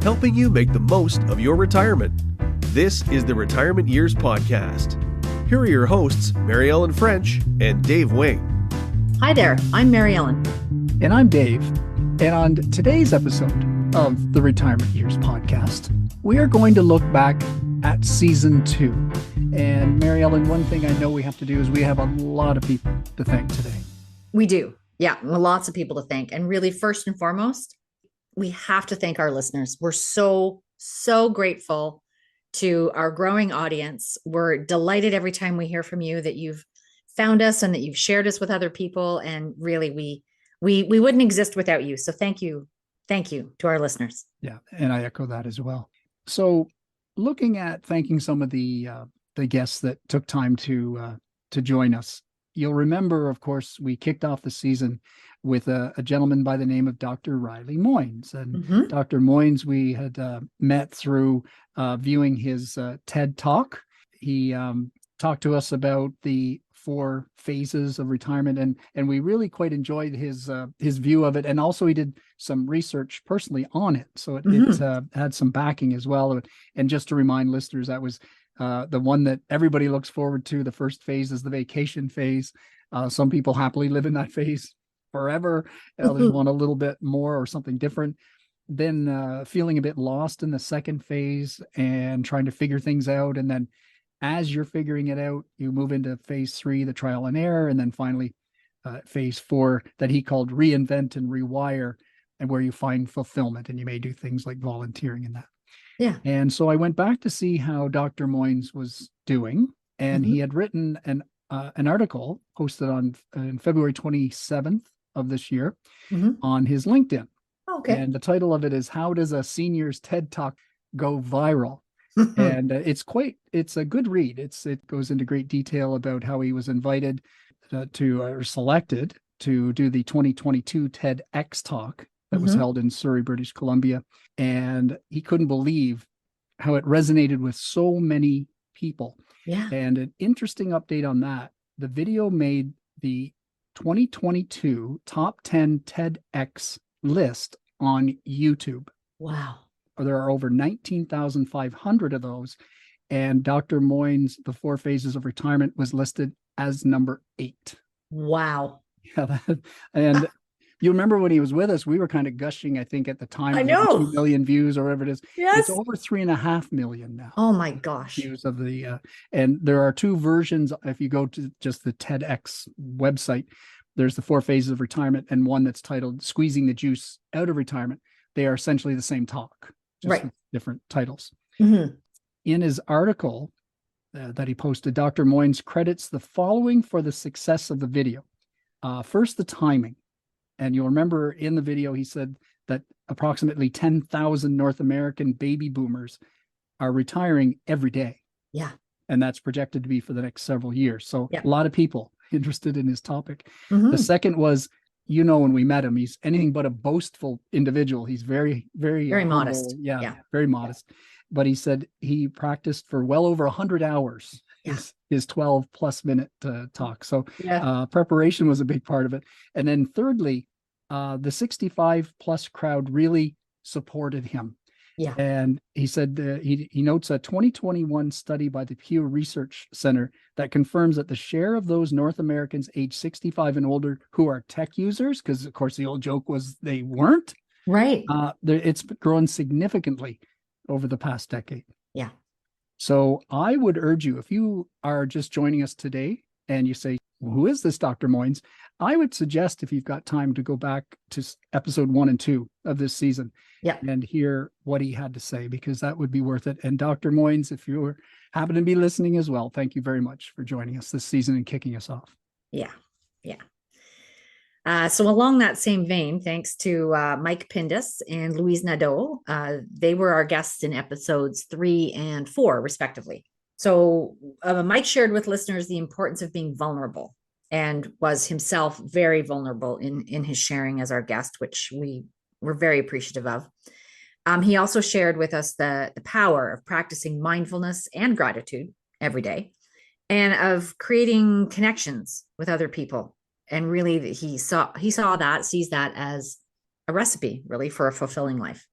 Helping you make the most of your retirement. This is the Retirement Years Podcast. Here are your hosts, Mary Ellen French and Dave Wing. Hi there, I'm Mary Ellen. And I'm Dave. And on today's episode of the Retirement Years Podcast, we are going to look back at season 2. And Mary Ellen, one thing I know we have to do is we have a lot of people to thank today. We do. Yeah, lots of people to thank. And really, first and foremost, we have to thank our listeners. We're so grateful to our growing audience. We're delighted every time we hear from you that you've found us and that you've shared us with other people. And really, we wouldn't exist without you. So thank you. Thank you to our listeners. Yeah, and I echo that as well. So looking at thanking some of the guests that took time to join us, you'll remember, of course, we kicked off the season with a gentleman by the name of Dr. Riley Moynes. And Dr. Moynes, we had met through viewing his TED Talk. He talked to us about the 4 phases of retirement, and we really quite enjoyed his view of it. And also he did some research personally on it. So it had some backing as well. And just to remind listeners, that was the one that everybody looks forward to. The first phase is the vacation phase. Some people happily live in that phase forever. Others want a little bit more or something different. Then feeling a bit lost in the second phase and trying to figure things out. And then as you're figuring it out, you move into phase 3, the trial and error. And then finally, phase 4 that he called reinvent and rewire, and where you find fulfillment. And you may do things like volunteering in that. Yeah. And so I went back to see how Dr. Moynes was doing, and he had written an article posted on February 27th of this year on his LinkedIn. Okay. And the title of it is "How Does a Senior's TED Talk Go Viral?" And it's a good read. It goes into great detail about how he was invited or selected to do the 2022 TEDx talk that was held in Surrey, British Columbia. And he couldn't believe how it resonated with so many people. Yeah. And an interesting update on that, the video made the 2022 top 10 TEDx list on YouTube. Wow. There are over 19,500 of those. And Dr. Moynes, the 4 phases of retirement, was listed as number 8. Wow. Yeah, and you remember when he was with us, we were kind of gushing, I think, at the time. I know. 2 million views or whatever it is. Yes. It's over 3.5 million now. Oh my gosh. Views of the, and there are 2 versions. If you go to just the TEDx website, there's the 4 phases of retirement and one that's titled Squeezing the Juice Out of Retirement. They are essentially the same talk, just right, with different titles. In his article that he posted, Dr. Moynes credits the following for the success of the video. First, the timing. And you'll remember in the video, he said that approximately 10,000 North American baby boomers are retiring every day. Yeah. And that's projected to be for the next several years. So yeah, a lot of people interested in his topic. The second was, when we met him, he's anything but a boastful individual. He's very, very modest. Yeah, very modest. But he said he practiced for well over 100 hours. Yeah. His 12 plus minute talk. So preparation was a big part of it. And then thirdly, the 65 plus crowd really supported him. Yeah. And he said he notes a 2021 study by the Pew Research Center that confirms that the share of those North Americans age 65 and older who are tech users, because of course the old joke was they weren't, right? It's grown significantly over the past decade. Yeah. So I would urge you, if you are just joining us today and you say, well, who is this Dr. Moynes? I would suggest, if you've got time, to go back to episode 1 and 2 of this season and hear what he had to say, because that would be worth it. And Dr. Moynes, if you happen to be listening as well, thank you very much for joining us this season and kicking us off. Yeah. So along that same vein, thanks to Mike Pindus and Louise Nadeau, they were our guests in episodes 3 and 4, respectively. So Mike shared with listeners the importance of being vulnerable, and was himself very vulnerable in his sharing as our guest, which we were very appreciative of. He also shared with us the power of practicing mindfulness and gratitude every day, and of creating connections with other people. And really, he sees that as a recipe really for a fulfilling life.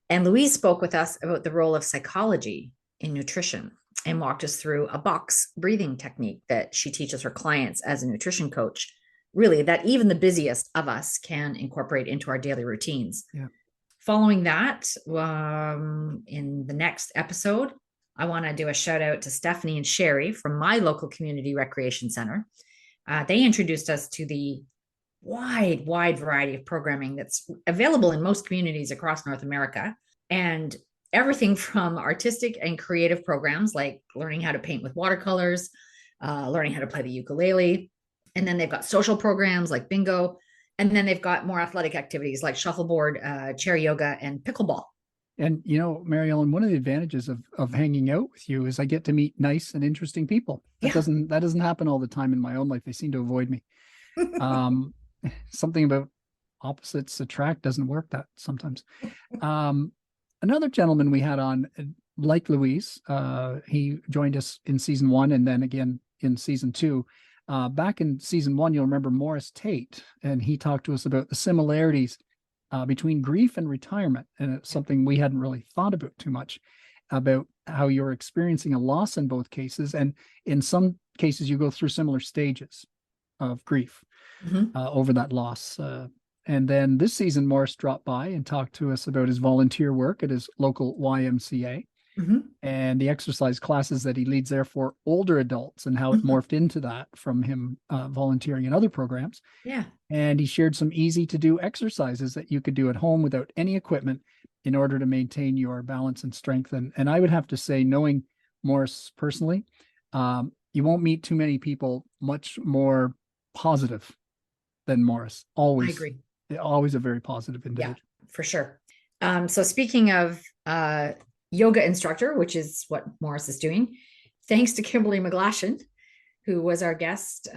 And Louise spoke with us about the role of psychology in nutrition and walked us through a box breathing technique that she teaches her clients as a nutrition coach, really, that even the busiest of us can incorporate into our daily routines. Yeah. Following that, in the next episode, I want to do a shout out to Stephanie and Sherry from my local community recreation center. They introduced us to the wide variety of programming that's available in most communities across North America. And everything from artistic and creative programs like learning how to paint with watercolors, learning how to play the ukulele. And then they've got social programs like bingo. And then they've got more athletic activities like shuffleboard, chair yoga, and pickleball. And, you know, Mary Ellen, one of the advantages of hanging out with you is I get to meet nice and interesting people. That doesn't happen all the time in my own life. They seem to avoid me. Something about opposites attract doesn't work that sometimes. Another gentleman we had on, like Louise, he joined us in season 1 and then again in season 2. Back in season 1, you'll remember Morris Tate, and he talked to us about the similarities between grief and retirement. And it's something we hadn't really thought about too much, about how you're experiencing a loss in both cases. And in some cases, you go through similar stages of grief over that loss. And then this season, Morris dropped by and talked to us about his volunteer work at his local YMCA and the exercise classes that he leads there for older adults and how it morphed into that from him volunteering in other programs. Yeah. And he shared some easy to do exercises that you could do at home without any equipment in order to maintain your balance and strength. And I would have to say, knowing Morris personally, you won't meet too many people much more positive than Morris. Always. I agree. Always a very positive individual. Yeah, for sure. So speaking of yoga instructor, which is what Morris is doing, thanks to Kimberly McGlashan, who was our guest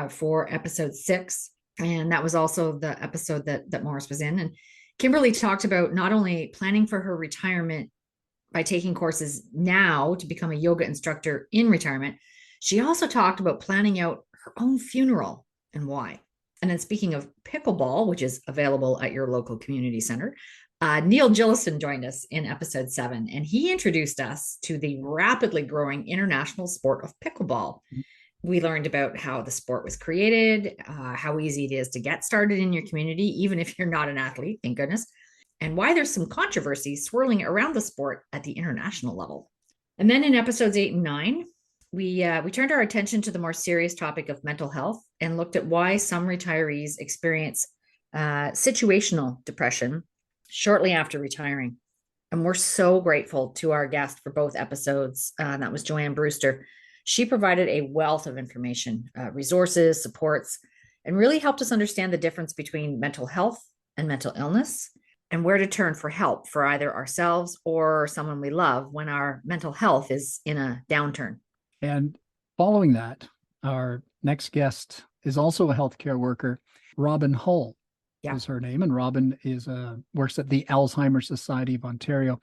for episode 6. And that was also the episode that Morris was in. And Kimberly talked about not only planning for her retirement by taking courses now to become a yoga instructor in retirement, she also talked about planning out her own funeral and why. And then speaking of pickleball, which is available at your local community center, Neil Gillison joined us in episode 7, and he introduced us to the rapidly growing international sport of pickleball. We learned about how the sport was created, how easy it is to get started in your community, even if you're not an athlete, thank goodness, and why there's some controversy swirling around the sport at the international level. And then in episodes 8 and 9, we turned our attention to the more serious topic of mental health and looked at why some retirees experience situational depression shortly after retiring. And we're so grateful to our guest for both episodes. That was Joanne Brewster. She provided a wealth of information, resources, supports, and really helped us understand the difference between mental health and mental illness and where to turn for help for either ourselves or someone we love when our mental health is in a downturn. And following that, our next guest is also a healthcare worker. Robin Hull is her name. And Robin works at the Alzheimer's Society of Ontario.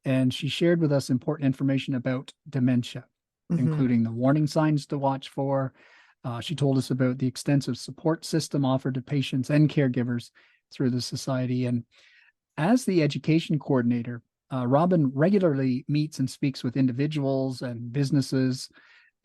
And she shared with us important information about dementia, including the warning signs to watch for. She told us about the extensive support system offered to patients and caregivers through the society. And as the education coordinator, Robin regularly meets and speaks with individuals and businesses,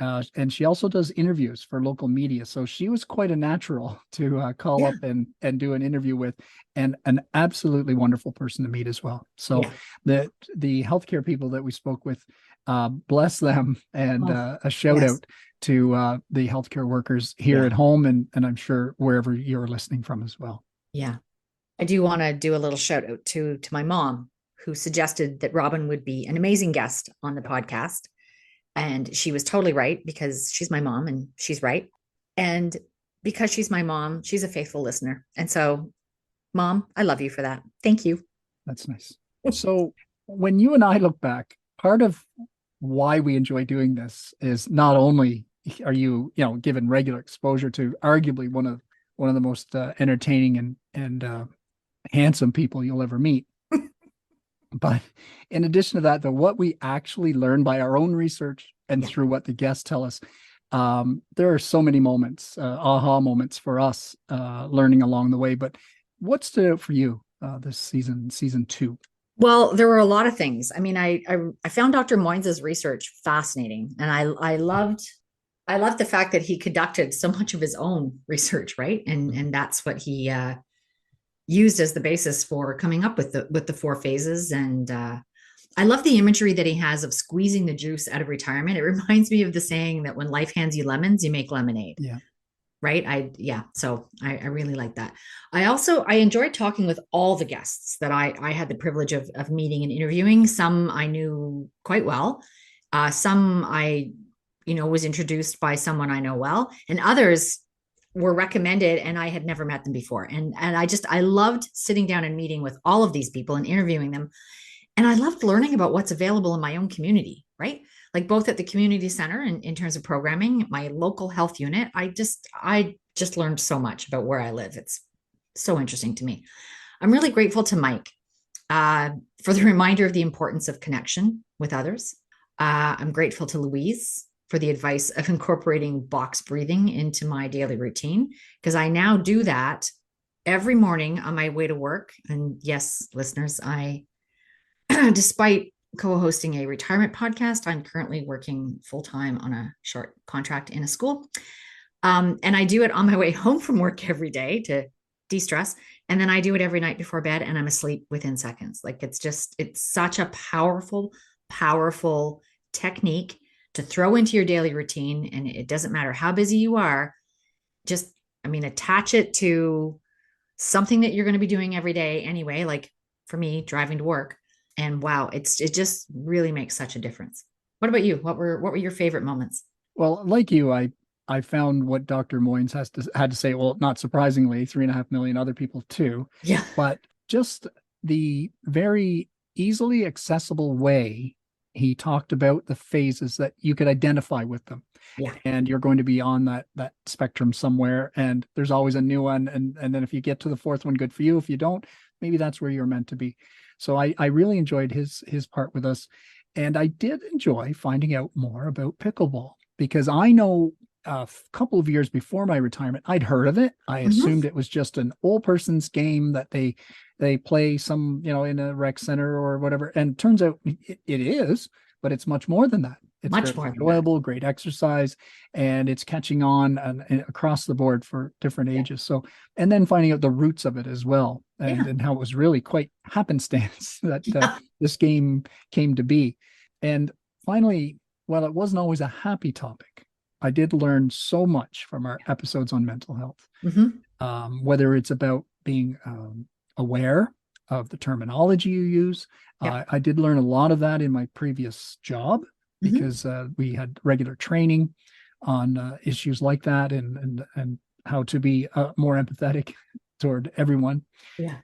and she also does interviews for local media. So she was quite a natural to call up and do an interview with, and an absolutely wonderful person to meet as well. So the healthcare people that we spoke with, bless them, and a shout out to the healthcare workers here at home, and I'm sure wherever you're listening from as well. Yeah. I do want to do a little shout out to my mom, who suggested that Robin would be an amazing guest on the podcast. And she was totally right, because she's my mom and she's right. And because she's my mom, she's a faithful listener. And so, Mom, I love you for that. Thank you. That's nice. So when you and I look back, part of why we enjoy doing this is not only are you given regular exposure to arguably one of the most entertaining and handsome people you'll ever meet, but in addition to that, though, what we actually learn by our own research and through what the guests tell us, there are so many moments, aha moments for us, learning along the way. But what stood out for you this season 2? Well, there were a lot of things. I mean, I found Dr. Moynes' research fascinating, and I loved the fact that he conducted so much of his own research, right? And that's what he used as the basis for coming up with the 4 phases. And I love the imagery that he has of squeezing the juice out of retirement. It reminds me of the saying that when life hands you lemons, you make lemonade. Yeah. Right. So I really like that. I enjoyed talking with all the guests that I had the privilege of meeting and interviewing. Some I knew quite well. Some I, was introduced by someone I know well, and others were recommended and I had never met them before. And I loved sitting down and meeting with all of these people and interviewing them. And I loved learning about what's available in my own community, right? Like both at the community center in terms of programming, my local health unit. I just learned so much about where I live. It's so interesting to me. I'm really grateful to Mike for the reminder of the importance of connection with others. I'm grateful to Louise for the advice of incorporating box breathing into my daily routine, because I now do that every morning on my way to work. And yes, listeners, despite co-hosting a retirement podcast, I'm currently working full-time on a short contract in a school. And I do it on my way home from work every day to de-stress. And then I do it every night before bed, and I'm asleep within seconds. Like it's such a powerful, powerful technique to throw into your daily routine. And it doesn't matter how busy you are, attach it to something that you're going to be doing every day anyway, like for me, driving to work. And wow, it just really makes such a difference. What about you? What were your favorite moments? Well, like you, I found what Dr. Moynes had to say. Well, not surprisingly, 3.5 million other people too. Yeah. But just the very easily accessible way he talked about the phases, that you could identify with them. Yeah. And you're going to be on that spectrum somewhere, and there's always a new one. And then if you get to the 4th one, good for you. If you don't, maybe that's where you're meant to be. So I really enjoyed his part with us. And I did enjoy finding out more about pickleball, because I know a couple of years before my retirement, I'd heard of it. I assumed it was just an old person's game that they play some, in a rec center or whatever. And it turns out it is, but it's much more than that. It's much very more enjoyable, great exercise, and it's catching on and across the board for different ages. So, and then finding out the roots of it as well, and how it was really quite happenstance that this game came to be. And finally, while it wasn't always a happy topic, I did learn so much from our episodes on mental health, whether it's about being aware of the terminology you use. I did learn a lot of that in my previous job, because we had regular training on issues like that, and how to be more empathetic toward everyone. Yeah.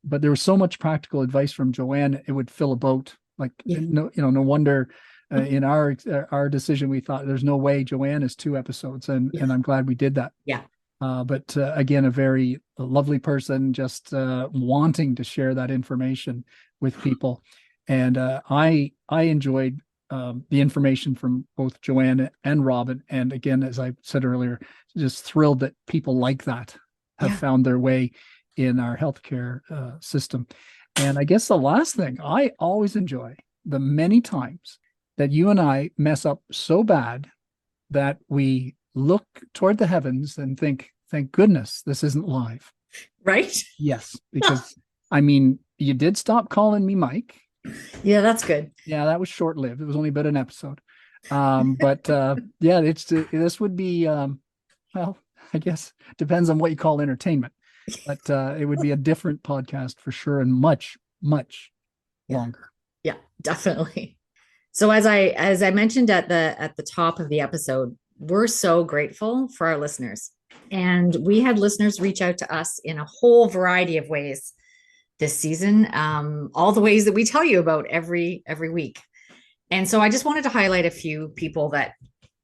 But there was so much practical advice from Joanne, it would fill a boat. Like, no wonder in our decision, we thought there's no way Joanne is 2 episodes, and I'm glad we did that. Yeah. But again, a very lovely person, just wanting to share that information with people. And I enjoyed the information from both Joanne and Robin. And again, as I said earlier, just thrilled that people like that have found their way in our healthcare system. And I guess the last thing, I always enjoy the many times that you and I mess up so bad that we look toward the heavens and think, thank goodness this isn't live. Right? Yes, because you did stop calling me Mike. Yeah, that's good. Yeah, that was short-lived. It was only about an episode. But this would be, well, I guess depends on what you call entertainment. But it would be a different podcast for sure, and much, much longer. Yeah, definitely. So as I mentioned at the top of the episode, we're so grateful for our listeners. And we had listeners reach out to us in a whole variety of ways this season, all the ways that we tell you about every week. And so I just wanted to highlight a few people that,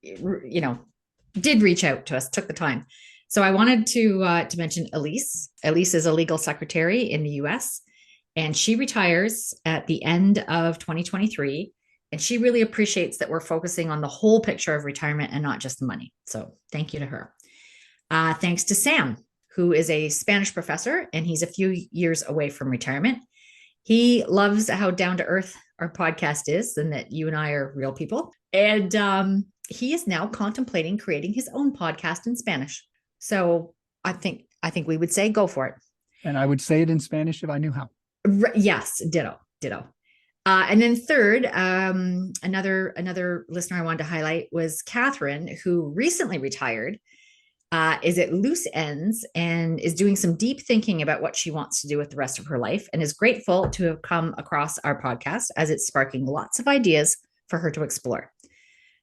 did reach out to us, took the time. So I wanted to mention Elise. Elise is a legal secretary in the US, and she retires at the end of 2023. And she really appreciates that we're focusing on the whole picture of retirement and not just the money. So thank you to her. Thanks to Sam, who is a Spanish professor, and he's a few years away from retirement. He loves how down to earth our podcast is and that you and I are real people. And he is now contemplating creating his own podcast in Spanish. So I think we would say go for it. And I would say it in Spanish if I knew how. Yes, ditto. And then third, another listener I wanted to highlight was Catherine, who recently retired, is at loose ends and is doing some deep thinking about what she wants to do with the rest of her life, and is grateful to have come across our podcast as it's sparking lots of ideas for her to explore.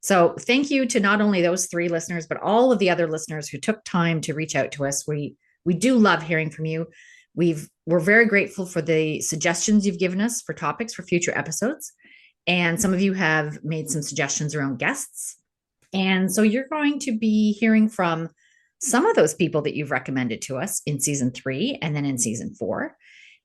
So thank you to not only those 3 listeners, but all of the other listeners who took time to reach out to us. We do love hearing from you. We're very grateful for the suggestions you've given us for topics for future episodes. And some of you have made some suggestions around guests. And so you're going to be hearing from some of those people that you've recommended to us in season 3 and then in season 4.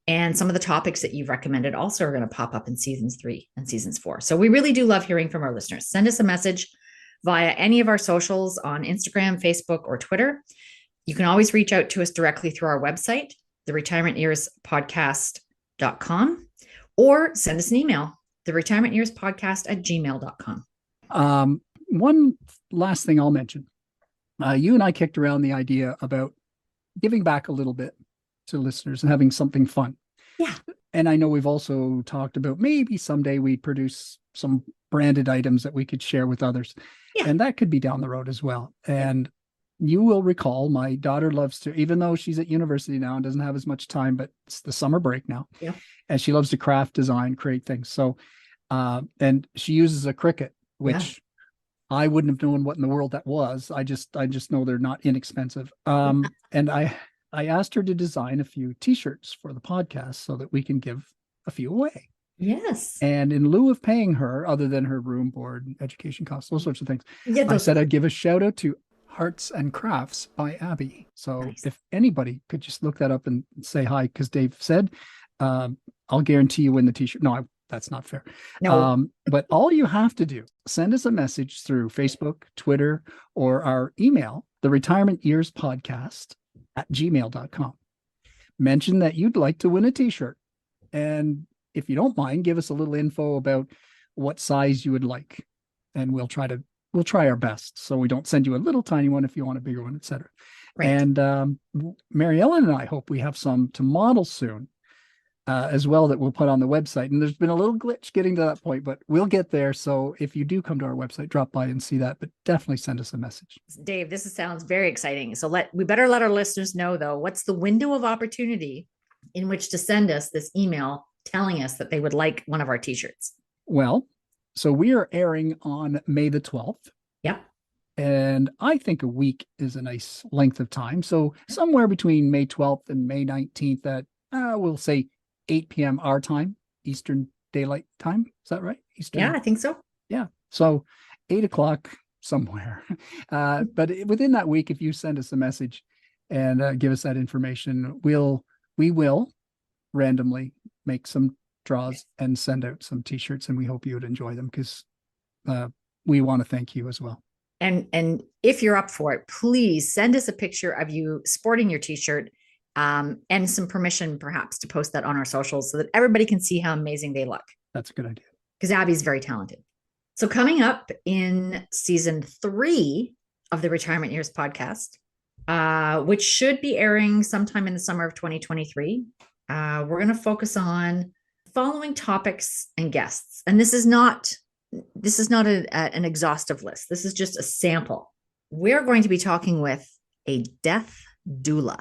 And some of the topics that you've recommended also are going to pop up in seasons 3 and seasons 4. So we really do love hearing from our listeners. Send us a message via any of our socials on Instagram, Facebook, or Twitter. You can always reach out to us directly through our website, theretirementearspodcast.com, or send us an email, theretirementearspodcast@gmail.com. One last thing I'll mention. You and I kicked around the idea about giving back a little bit to listeners and having something fun. Yeah. And I know we've also talked about maybe someday we'd produce some branded items that we could share with others. Yeah. And that could be down the road as well. And you will recall my daughter loves to, even though she's at university now and doesn't have as much time, but it's the summer break now. Yeah. And she loves to craft, design, create things. So, and she uses a Cricut, which I wouldn't have known what in the world that was. I just know they're not inexpensive. And I asked her to design a few t-shirts for the podcast so that we can give a few away. Yes. And in lieu of paying her, other than her room, board, education costs, those sorts of things, Yeah, I said I'd give a shout out to Arts and Crafts by Abby. So nice. If anybody could just look that up and say hi, because Dave said, I'll guarantee you win the t-shirt. No, that's not fair. No. But all you have to do, send us a message through Facebook, Twitter, or our email, theretirementearspodcast@gmail.com. Mention that you'd like to win a t-shirt. And if you don't mind, give us a little info about what size you would like. And we'll try our best. So we don't send you a little tiny one if you want a bigger one, etc. Right. And Mary Ellen and I hope we have some to model soon as well that we'll put on the website. And there's been a little glitch getting to that point, but we'll get there. So if you do come to our website, drop by and see that, but definitely send us a message. Dave, this sounds very exciting. So we better let our listeners know, though, what's the window of opportunity in which to send us this email telling us that they would like one of our t-shirts? Well, so we are airing on May the 12th. Yep. And I think a week is a nice length of time. So somewhere between May 12th and May 19th at, we'll say 8 p.m. our time, Eastern Daylight Time. Is that right? Eastern. Yeah, I think so. Yeah. So 8 o'clock somewhere. But within that week, if you send us a message and give us that information, we will randomly make some draws and send out some t-shirts, and we hope you would enjoy them because we want to thank you as well. And if you're up for it, please send us a picture of you sporting your t-shirt and some permission perhaps to post that on our socials so that everybody can see how amazing they look. That's a good idea. Because Abby's very talented. So coming up in season 3 of the Retirement Years podcast, which should be airing sometime in the summer of 2023, we're going to focus on following topics and guests. And this is not an exhaustive list. This is just a sample. We're going to be talking with a death doula.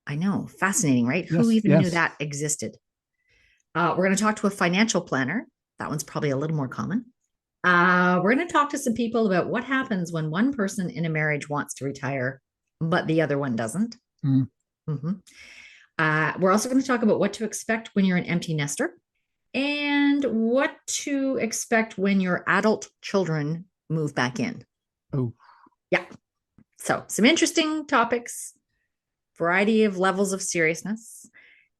I know, fascinating, right? Yes, Who even knew that existed? We're going to talk to a financial planner. That one's probably a little more common. We're going to talk to some people about what happens when one person in a marriage wants to retire, but the other one doesn't. Mm-hmm. We're also going to talk about what to expect when you're an empty nester and what to expect when your adult children move back in. Oh, yeah. So some interesting topics, variety of levels of seriousness.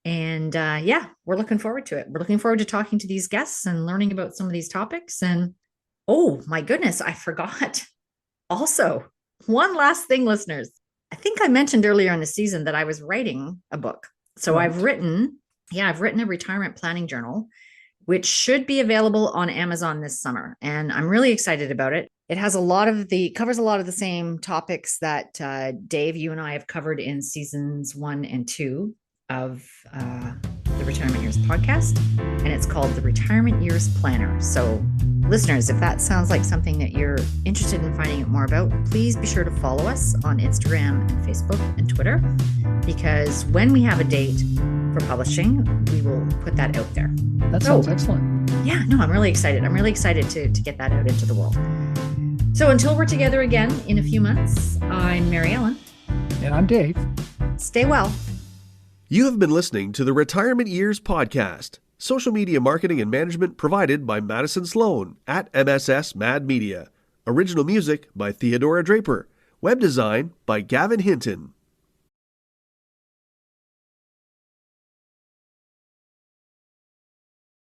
And we're looking forward to it. We're looking forward to talking to these guests and learning about some of these topics. And oh my goodness, I forgot. Also, one last thing, listeners. I think I mentioned earlier in the season that I was writing a book. So Right. I've written a retirement planning journal, which should be available on Amazon this summer. And I'm really excited about it. It has covers a lot of the same topics that Dave, you and I have covered in seasons 1 and 2 of the Retirement Years podcast. And it's called the Retirement Years Planner. So listeners, if that sounds like something that you're interested in finding out more about, please be sure to follow us on Instagram and Facebook and Twitter, because when we have a date for publishing, we will put that out there. That sounds excellent. Yeah, no, I'm really excited. I'm really excited to get that out into the world. So until we're together again in a few months, I'm Mary Ellen. And I'm Dave. Stay well. You have been listening to the Retirement Years Podcast. Social media marketing and management provided by Madison Sloan at MSS Mad Media. Original music by Theodora Draper. Web design by Gavin Hinton.